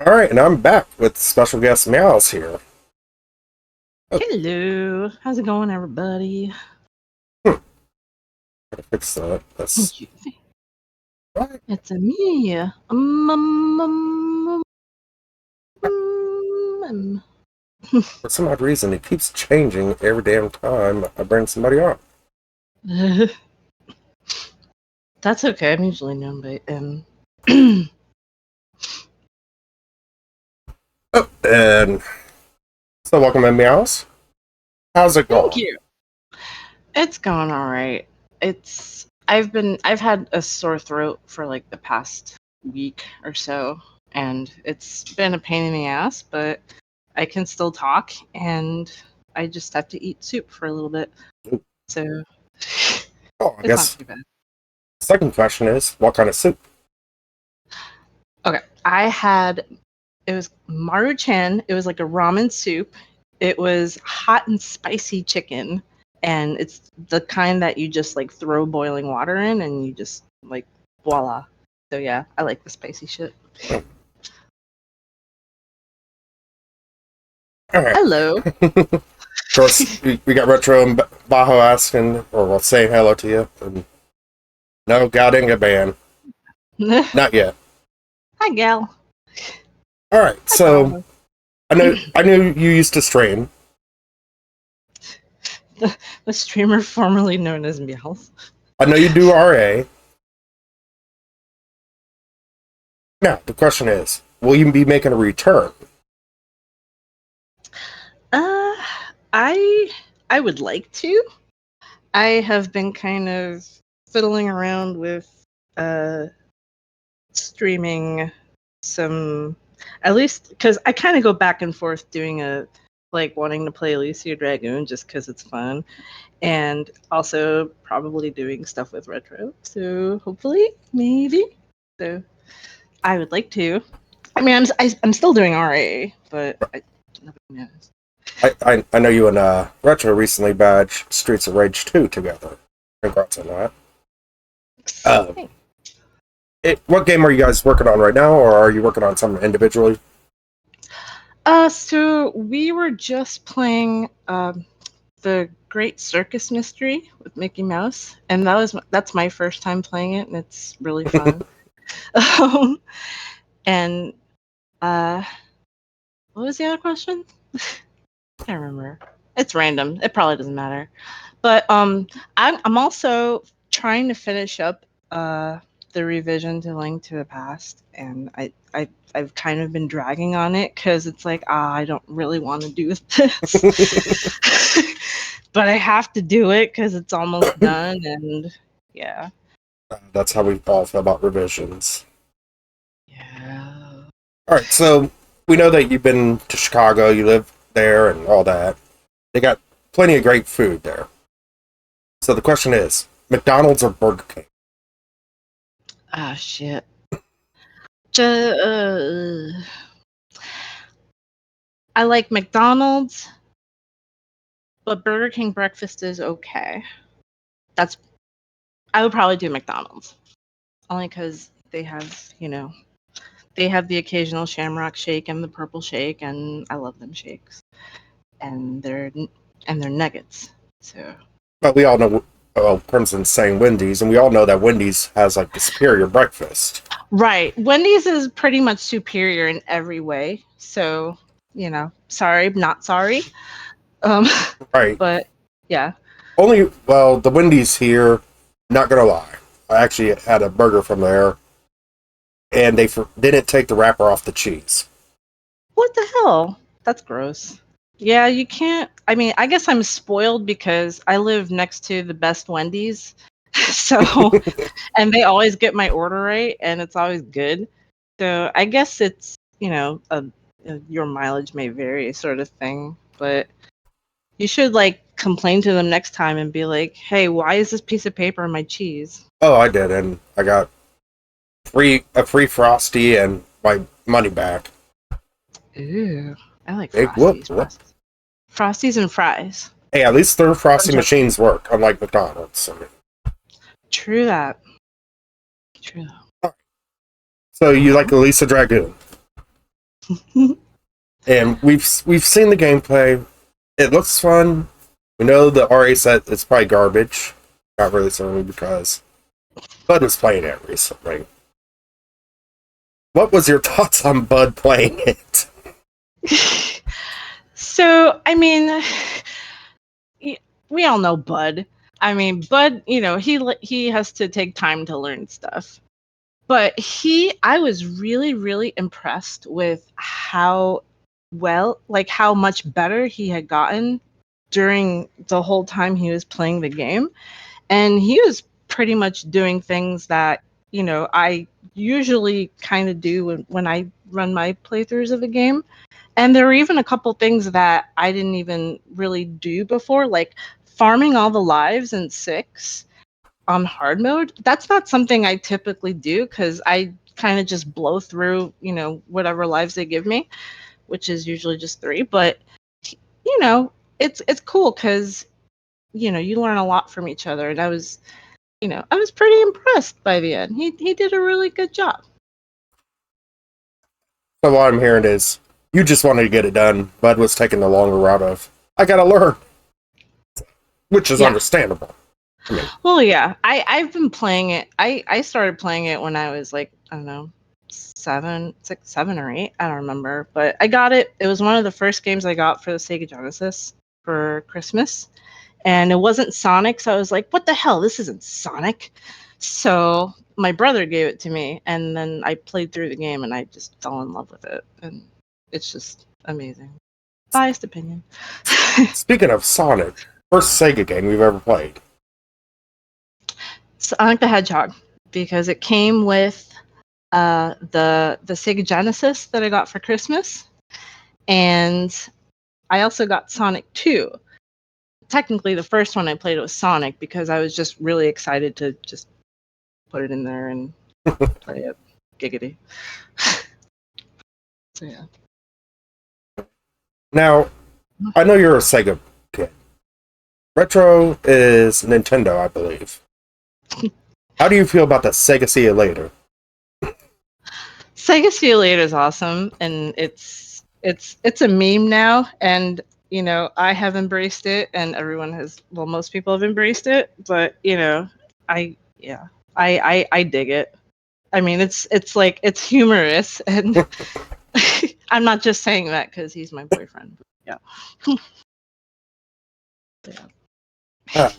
All right, and I'm back with special guest Meowls here. Oh, Hello, how's it going, everybody? gotta fix that. That's Thank you. right. It's a me. Um, For some odd reason, it keeps changing every damn time I bring somebody on. That's okay. I'm usually known by Oh, and so welcome in Meowls. How's it Thank going? you. It's going all right. I've had a sore throat for like the past week or so, and it's been a pain in the ass, but I can still talk, and I just have to eat soup for a little bit. Ooh. So Oh, I it's not guess too bad. second question is what kind of soup? Okay, it was Maruchan. It was like a ramen soup. It was hot and spicy chicken, and it's the kind that you just like throw boiling water in, and you just like voila. So yeah, I like the spicy shit. Oh, all right. Hello. Of course, we got Retro and Bajo asking, or well, saying hello to you. And no, God didn't get banned. Hi, Not yet. gal. All right, Hi, so Baja. I knew you used to stream. The streamer formerly known as Meowls. I know you do RA. Now, the question is, will you be making a return? Uh, I I would like to. I have been kind of fiddling around with uh streaming some, at least because I kind of go back and forth doing a like wanting to play Alicia Dragoon just because it's fun, and also probably doing stuff with retro. So hopefully, maybe. So I would like to. I mean, I'm still doing RA, but nobody knows. I know you and Retro recently badged Streets of Rage 2 together. Congrats on that. Um, what game are you guys working on right now, or are you working on something individually? So we were just playing the Great Circus Mystery with Mickey Mouse, and that's my first time playing it, and it's really fun. um, and uh, what was the other question? I can't remember. It's random. It probably doesn't matter. But I'm also trying to finish up the revision to Link to the Past, and I've kind of been dragging on it because it's like I don't really want to do this, but I have to do it because it's almost done, and yeah, That's how we all feel about revisions. yeah. All right, so we know that you've been to Chicago, you live there, and all that. They got plenty of great food there. So the question is, McDonald's or Burger King? Ah, shit. Ju- I like McDonald's, but Burger King breakfast is okay. That's I would probably do McDonald's only because they have the occasional Shamrock Shake and the Purple Shake, and I love them shakes, and they're nuggets. So But we all know, well, Crimson's saying Wendy's, and we all know that Wendy's has like the superior breakfast. right, Wendy's is pretty much superior in every way. So sorry, not sorry. Um, Right. but yeah. Only, well, the Wendy's here, not gonna lie. I actually had a burger from there, and they didn't take the wrapper off the cheese. What the hell? That's gross. Yeah, you can't. I mean, I guess I'm spoiled because I live next to the best Wendy's. So, and they always get my order right and it's always good. So, I guess it's, your mileage may vary sort of thing, but you should like complain to them next time and be like, "Hey, why is this piece of paper in my cheese?" Oh, I did, and I got a free frosty and my money back. Ooh, I like Big whoop Frosties. whoop. Frosties and fries. Hey, at least their frosty Bunch of machines work, unlike McDonald's. I mean, True that. True that. so you like Elisa Dragoon? And we've seen the gameplay. It looks fun. We know the RA set is probably garbage. Not really certainly because Bud was playing it recently. What was your thoughts on Bud playing it? So, I mean, we all know Bud. I mean, Bud, he has to take time to learn stuff. But I was really, really impressed with how how much better he had gotten during the whole time he was playing the game. And he was pretty much doing things that, I usually kind of do when I run my playthroughs of the game. And there were even a couple things that I didn't even really do before, like farming all the lives in 6 on hard mode. That's not something I typically do because I kind of just blow through, whatever lives they give me, which is usually just 3. But you know, it's cool because you learn a lot from each other, and I was pretty impressed by the end. He did a really good job. So what I'm hearing is you just wanted to get it done. Bud was taking the longer route of I gotta learn, which is Yeah. understandable. I mean, Well, yeah. I've been playing it. I started playing it when I was like, I don't know, 7 or 8. I don't remember, but I got it. It was one of the first games I got for the Sega Genesis for Christmas, and it wasn't Sonic, so I was like, what the hell? This isn't Sonic. So my brother gave it to me, and then I played through the game, and I just fell in love with it, and it's just amazing. Biased opinion. speaking of Sonic, first Sega game we've ever played. Sonic the Hedgehog, because it came with the Sega Genesis that I got for Christmas, and I also got Sonic 2. Technically, the first one I played was Sonic because I was just really excited to just put it in there and play it. Giggity. So yeah. Now, I know you're a Sega kid. Retro is Nintendo, I believe. How do you feel about the Sega See You Later? Sega See You Later is awesome, and it's a meme now, and I have embraced it, and everyone has. Well, most people have embraced it, but I yeah, I dig it. I mean, it's like it's humorous, and I'm not just saying that because he's my boyfriend. Yeah. Yeah. Ah,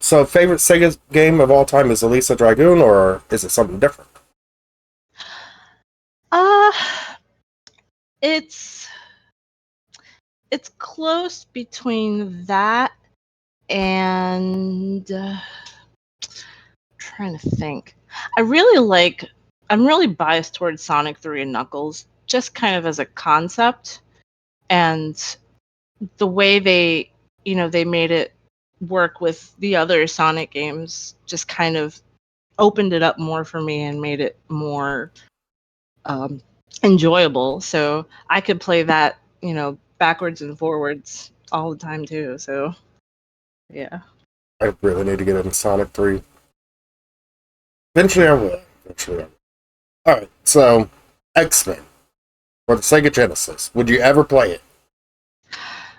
so, favorite Sega game of all time is Elisa Dragoon, or is it something different? Uh it's it's close between that and trying to think. I'm really biased towards Sonic 3 and Knuckles, just kind of as a concept, and the way they made it work with the other Sonic games just kind of opened it up more for me and made it more um, enjoyable. So I could play that, backwards and forwards all the time too. So yeah. I really need to get into Sonic 3. Eventually I will. Eventually I will. Alright, so X-Men for the Sega Genesis. Would you ever play it?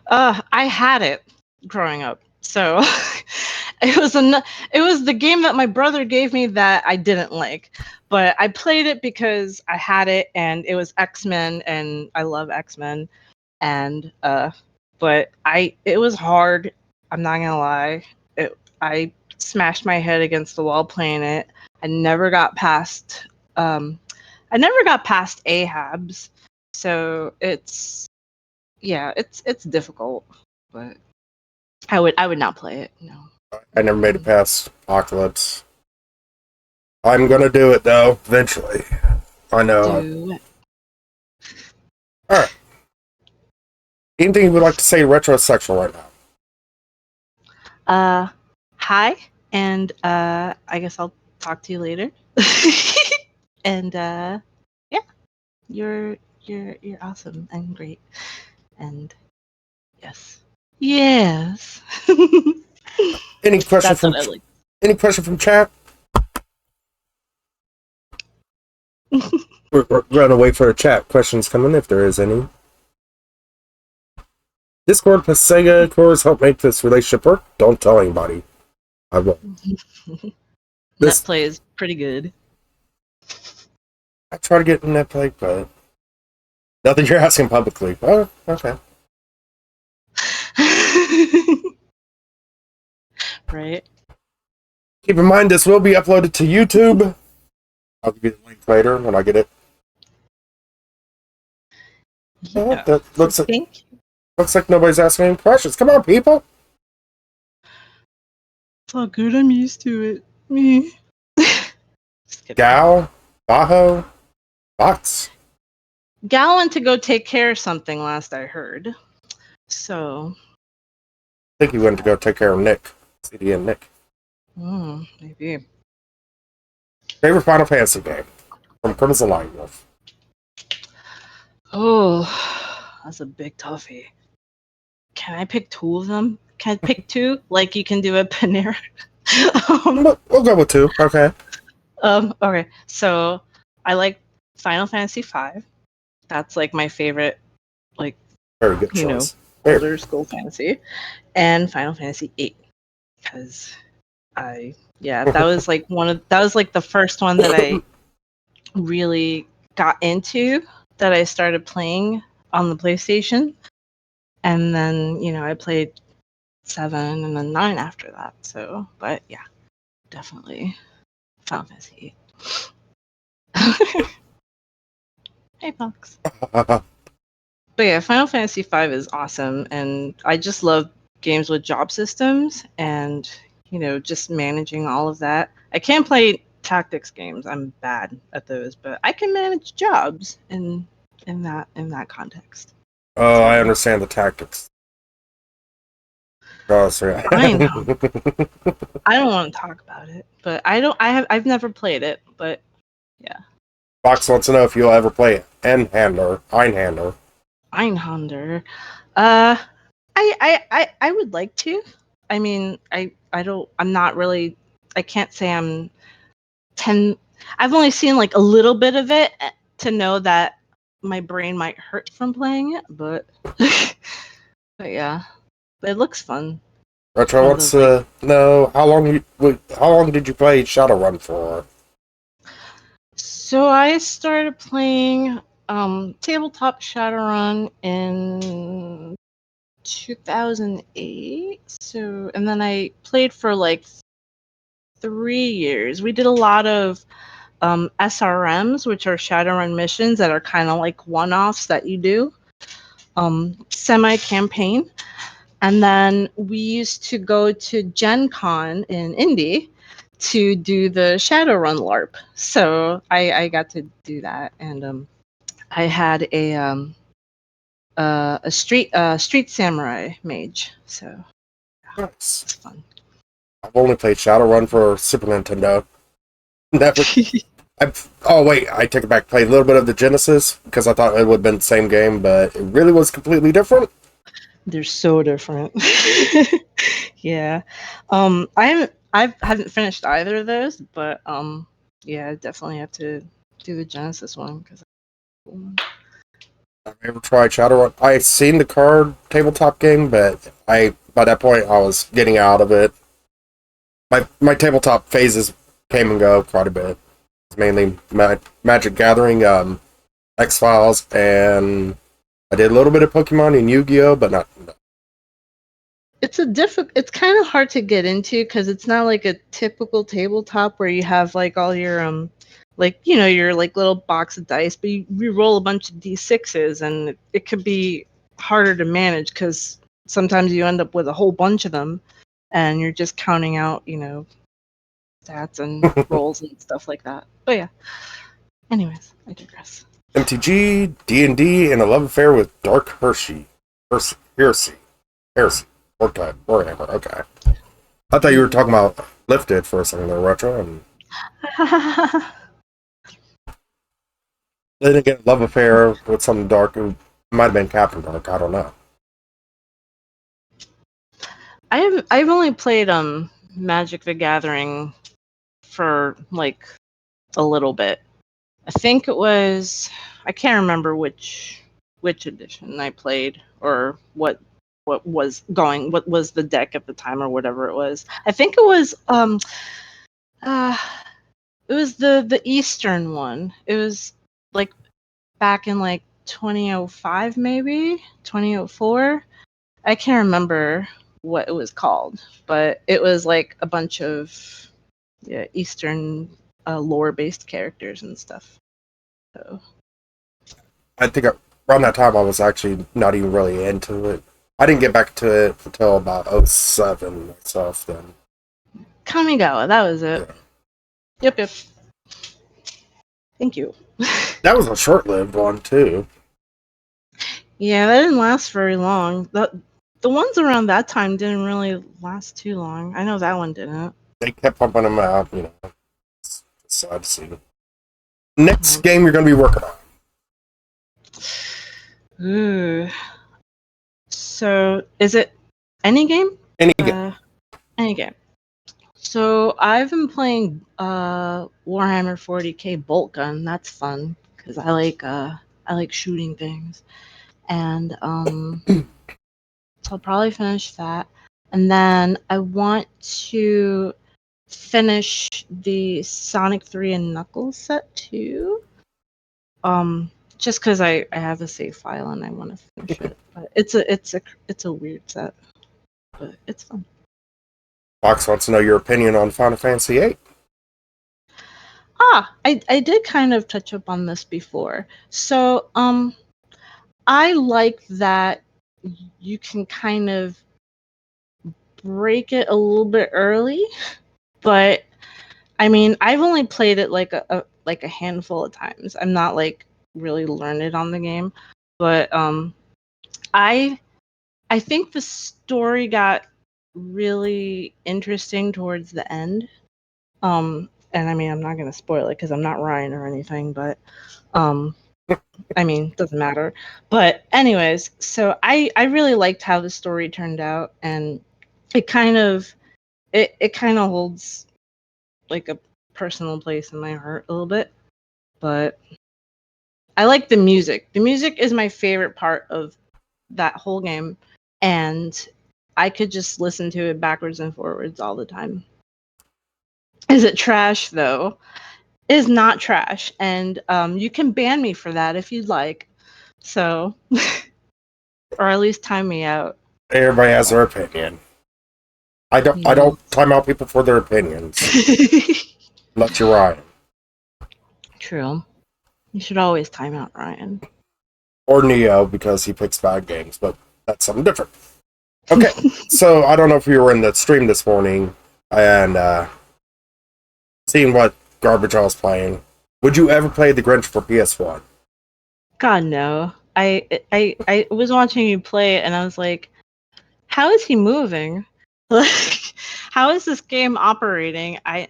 I had it growing up, so it was the game that my brother gave me that I didn't like, but I played it because I had it, and it was X-Men, and I love X-Men, and but it was hard. I'm not gonna lie. I smashed my head against the wall playing it. I never got past um, I never got past Ahab's, so it's difficult, but I would not play it. No. I never made it past Apocalypse. I'm gonna do it though, eventually. I know. Do it. Alright. Anything you would like to say retrosexual right now? Hi, and I guess I'll talk to you later. And yeah, you're awesome and great, and yes, yes. Any question That's from what I like. any question from chat? We're gonna wait for a chat. Questions coming if there is any. Discord plus Sega cores help make this relationship work. Don't tell anybody. I won't. Net play is pretty good. I try to get in that play, but nothing you're asking publicly. Oh, okay. Right. Keep in mind, this will be uploaded to YouTube. I'll give you the link later when I get it. Yeah. That looks like nobody's asking any questions. Come on, people. It's all good. I'm used to it. Me. Gal, Bajo, Bots. Gal went to go take care of something last I heard. So. I think he went to go take care of Nick. CD and Nick. Maybe. Favorite Final Fantasy game from Crimson Light Wolf. Oh, that's a big toughie. Can I pick two of them? Can I pick two? Like you can do a Panera? We'll go with two. Okay. Okay. So I like Final Fantasy V. That's like my favorite, like very good choice. Older school fantasy, and Final Fantasy VIII because that was like the first one that I really got into, that I started playing on the PlayStation, and then I played 7 and then 9 after that. So, but yeah, definitely Final Fantasy VIII. Hey, Fox. But yeah, Final Fantasy V is awesome, and I just love games with job systems and just managing all of that. I can't play tactics games. I'm bad at those, but I can manage jobs in that context. Oh, I understand the tactics. Oh, sorry. I know. I don't want to talk about it, but I've never played it, but yeah. Fox wants to know if you'll ever play Einhander. Einhander. I would like to. I mean, I'm not really. I can't say I'm 10. I've only seen like a little bit of it to know that my brain might hurt from playing it, but but yeah, but it looks fun. Retro wants to know how long did you play Shadowrun for? So I started playing tabletop Shadowrun in 2008. So, and then I played for like 3 years. We did a lot of SRMs, which are Shadowrun missions that are kind of like one-offs that you do, semi-campaign. And then we used to go to Gen Con in Indy to do the Shadowrun LARP. So I got to do that, and I had a street samurai mage. So Nice. it's fun. I've only played Shadowrun for Super Nintendo. Never. I take it back. Played a little bit of the Genesis because I thought it would have been the same game, but it really was completely different. They're so different. Yeah. I haven't finished either of those, but yeah, I definitely have to do the Genesis one because. I've never tried Shadowrun. I've seen the card tabletop game, but by that point I was getting out of it. My tabletop phases came and go quite a bit. It's mainly Magic Gathering, X-Files, and I did a little bit of Pokemon and Yu-Gi-Oh, but not. It's kind of hard to get into because it's not like a typical tabletop where you have like all your your like little box of dice, but you roll a bunch of d6s, and it could be harder to manage because sometimes you end up with a whole bunch of them, and you're just counting out stats and rolls and stuff like that. But yeah. Anyways, I digress. MTG, D&D, and a love affair with Dark Heresy. Warhammer, okay. I thought you were talking about Lifted for a second there, Retro, and then again, love affair with some dark, who might have been Captain Dark, I don't know. I've only played Magic the Gathering for like a little bit. I think it was, I can't remember which edition I played or what was what was the deck at the time or whatever it was. I think uh it was the Eastern one. It was like back in like 2005 maybe, 2004. I can't remember what it was called, but it was like a bunch of Eastern lore-based characters and stuff. So I think around that time I was actually not even really into it. I didn't get back to it until about '07 myself. Then Kamigawa, that was it. yeah. Yep. Thank you. That was a short-lived one too. Yeah, that didn't last very long. The ones around that time didn't really last too long. I know that one didn't. They kept pumping them out. It's sad to see. Next Um, game you're going to be working on. Ooh. So is it any game? Any game. Any game. So I've been playing Warhammer 40K Bolt Gun. That's fun because I like shooting things, and so I'll probably finish that, and then I want to finish the Sonic 3 and Knuckles set too. Just because I have a save file and I want to finish it. But it's a weird set, but it's fun. Fox wants to know your opinion on Final Fantasy VIII. I did kind of touch up on this before. So I like that you can kind of break it a little bit early, but I mean, I've only played it like a handful of times. I'm not like really learned on the game, but I I think the story got really interesting towards the end. And I mean, I'm not gonna spoil it because I'm not Ryan or anything, but um, I mean, doesn't matter. But anyways, so I really liked how the story turned out, and it kind of it kind of holds like a personal place in my heart a little bit. But I like the music. The music is my favorite part of that whole game, and I could just listen to it backwards and forwards all the time. Is it trash though? It is not trash, and you can ban me for that if you'd like. So, or at least time me out. Everybody has But, their opinion. I don't. I yeah. don't time out people for their opinions. Unless you're Ryan True. You should always time out Ryan. or Neo because he picks bad games, but that's something different. Okay, so I don't know if you were in the stream this morning and seeing what garbage I was playing. Would you ever play The Grinch for PS1? God no. I was watching you play it and I was like, how is he moving? Like, how is this game operating? I'm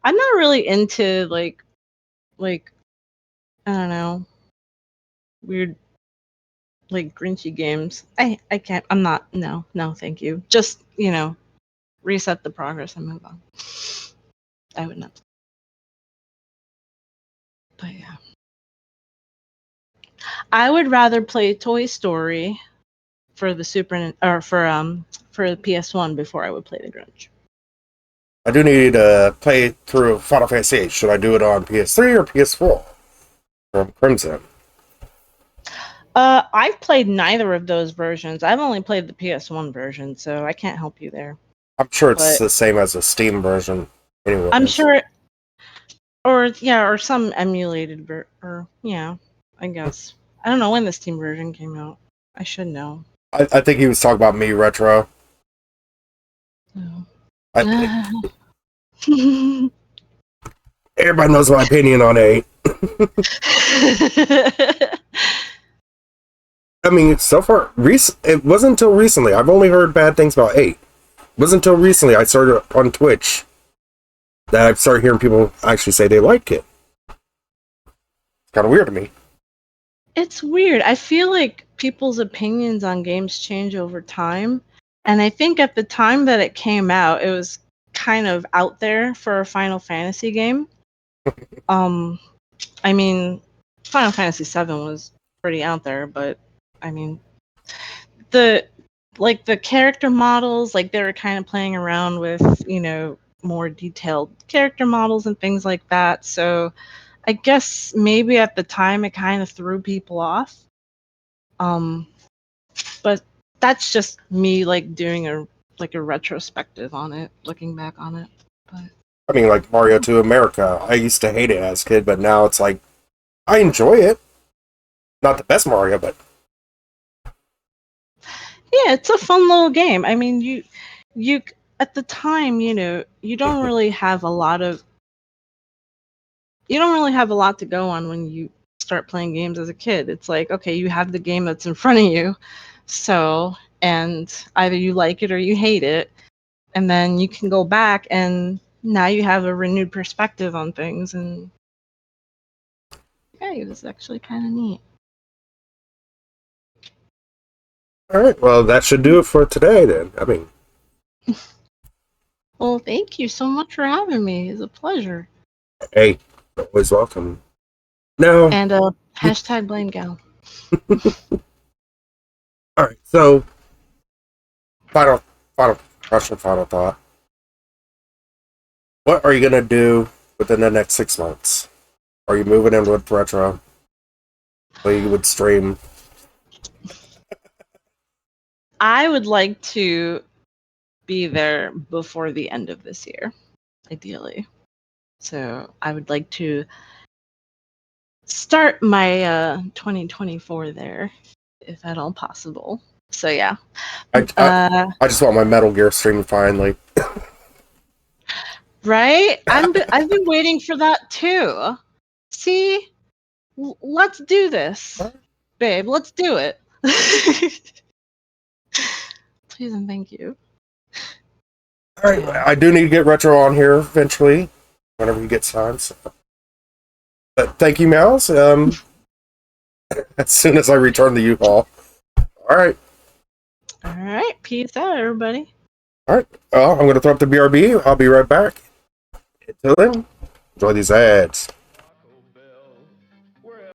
not really into like I don't know, weird like grinchy games. I can't. I'm not. No, thank you. Just reset the progress and move on. I would not. But yeah, I would rather play Toy Story for the or for the PS1 before I would play the Grinch. I do need to play through Final Fantasy VIII. Should I do it on PS3 or PS4 from Crimson? I've played neither of those versions. I've only played the PS1 version, so I can't help you there. I'm sure it's But the same as the Steam version, I'm anyways. sure, or some emulated or yeah, I guess. I don't know when the Steam version came out. I should know. I think he was talking about me retro. No. I, everybody knows my opinion on 8. I mean, so far, it wasn't until recently. I've only heard bad things about 8. It wasn't until recently I started on Twitch that I've started hearing people actually say they like it. It's kind of weird to me. It's weird. I feel like people's opinions on games change over time. And I think at the time that it came out, it was kind of out there for a Final Fantasy game. Um, I mean, Final Fantasy VII was pretty out there, but I mean, the the character models, like they were kind of playing around with, more detailed character models and things like that. So I guess maybe at the time it kind of threw people off. Um, but that's just me like doing a retrospective on it, looking back on it. But I mean, like Mario 2 America. I used to hate it as a kid, but now it's like I enjoy it. Not the best Mario, but yeah, it's a fun little game. I mean, you at the time, you don't really have a lot of you don't really have a lot to go on when you start playing games as a kid. It's like, okay, you have the game that's in front of you. So, and either you like it or you hate it, and then you can go back and now you have a renewed perspective on things, and yeah, it was actually kind of neat. all right. Well, that should do it for today, then. I mean, Well, thank you so much for having me. It's a pleasure. hey, always welcome. Now, And hashtag blame gal. all right. So, final question, final thought. What are you gonna do within the next 6 months? Are you moving in with retro? Or you would stream? I would like to be there before the end of this year, ideally. So I would like to start my 2024 there, if at all possible. So yeah. I, I, Uh, I just want my Metal Gear stream finally. right? I've been waiting for that too. See, let's do this, babe. Let's do it. Please and thank you. All right, Yeah. I do need to get retro on here eventually, whenever he gets time. So. But thank you, Meowls. As soon as I return the U-Haul. All right. All right. Peace out, everybody. All right. Well, I'm going to throw up the BRB. I'll be right back. Until then, enjoy these ads.